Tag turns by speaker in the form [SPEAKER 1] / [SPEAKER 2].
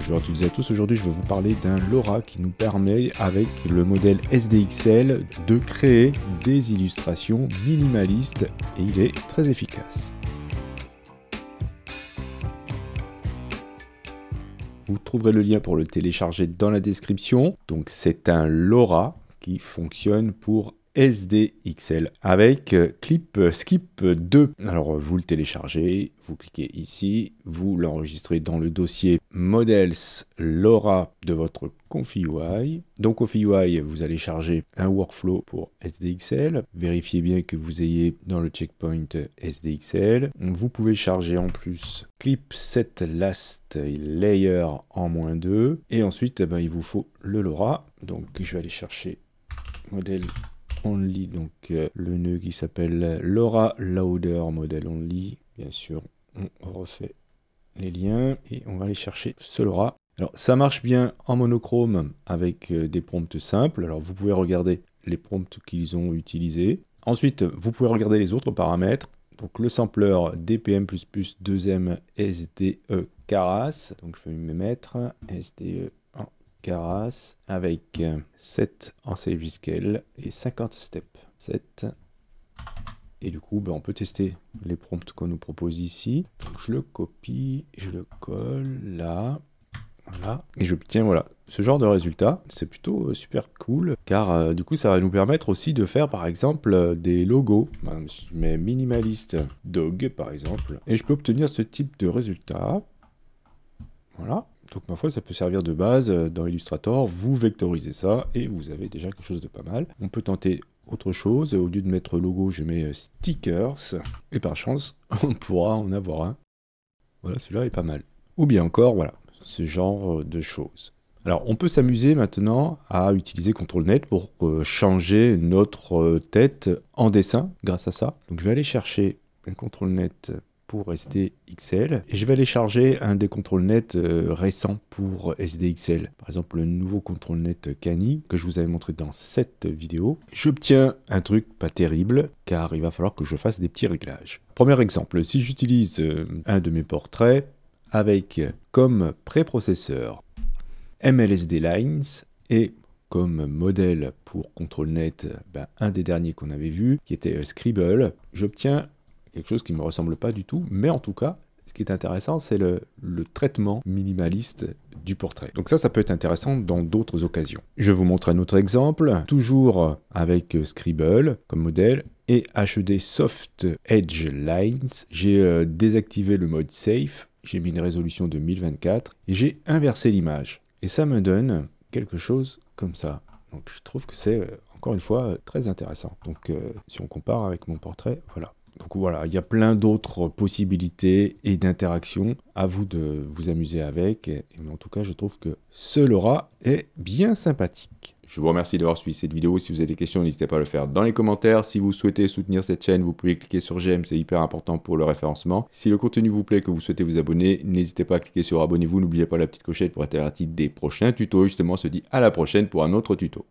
[SPEAKER 1] Bonjour à toutes et à tous, aujourd'hui je vais vous parler d'un LoRa qui nous permet avec le modèle SDXL de créer des illustrations minimalistes et il est très efficace. Vous trouverez le lien pour le télécharger dans la description. Donc c'est un LoRa qui fonctionne pour SDXL avec Clip Skip 2. Alors vous le téléchargez, vous cliquez ici, vous l'enregistrez dans le dossier Models LoRa de votre config UI. Donc config UI, vous allez charger un workflow pour SDXL. Vérifiez bien que vous ayez dans le checkpoint SDXL. Vous pouvez charger en plus Clip Set Last Layer en -2. Et ensuite, il vous faut le LoRa. Donc je vais aller chercher modèle Only, donc le nœud qui s'appelle LoRa Loader Model Only. Bien sûr, on refait les liens et on va aller chercher ce LoRa. Alors ça marche bien en monochrome avec des prompts simples. Alors vous pouvez regarder les prompts qu'ils ont utilisés. Ensuite, vous pouvez regarder les autres paramètres. Donc le sampler DPM++ 2M SDE Keras. Donc je vais me mettre SDE Keras avec 7 en save scale et 50 steps. 7. Et du coup, on peut tester les prompts qu'on nous propose ici. Donc, je le copie, je le colle là. Voilà. Et j'obtiens ce genre de résultat. C'est plutôt super cool car du coup, ça va nous permettre aussi de faire par exemple des logos. Je mets minimaliste dog par exemple et je peux obtenir ce type de résultat. Voilà. Donc ma foi, ça peut servir de base dans Illustrator. Vous vectorisez ça et vous avez déjà quelque chose de pas mal. On peut tenter autre chose. Au lieu de mettre logo, je mets stickers. Et par chance, on pourra en avoir un. Voilà, celui-là est pas mal. Ou bien encore, voilà, ce genre de choses. Alors, on peut s'amuser maintenant à utiliser CTRL-NET pour changer notre tête en dessin grâce à ça. Donc je vais aller chercher un CTRL-NET pour SDXL et je vais aller charger un des CTRL-NET récents pour SDXL. Par exemple, le nouveau CTRL-NET Kani que je vous avais montré dans cette vidéo. J'obtiens un truc pas terrible car il va falloir que je fasse des petits réglages. Premier exemple, si j'utilise un de mes portraits avec comme préprocesseur MLSD Lines et comme modèle pour CTRL-NET un des derniers qu'on avait vu qui était Scribble, j'obtiens quelque chose qui ne me ressemble pas du tout, mais en tout cas, ce qui est intéressant, c'est le traitement minimaliste du portrait. Donc ça peut être intéressant dans d'autres occasions. Je vous montre un autre exemple, toujours avec Scribble comme modèle, et HED Soft Edge Lines. J'ai désactivé le mode Safe, j'ai mis une résolution de 1024, et j'ai inversé l'image. Et ça me donne quelque chose comme ça. Donc je trouve que c'est, encore une fois, très intéressant. Donc si on compare avec mon portrait, voilà. Donc voilà, il y a plein d'autres possibilités et d'interactions. À vous de vous amuser avec. Mais en tout cas, je trouve que ce LoRa est bien sympathique. Je vous remercie d'avoir suivi cette vidéo. Si vous avez des questions, n'hésitez pas à le faire dans les commentaires. Si vous souhaitez soutenir cette chaîne, vous pouvez cliquer sur j'aime, c'est hyper important pour le référencement. Si le contenu vous plaît, que vous souhaitez vous abonner, n'hésitez pas à cliquer sur abonnez-vous. N'oubliez pas la petite clochette pour être averti des prochains tutos. Justement, on se dit à la prochaine pour un autre tuto.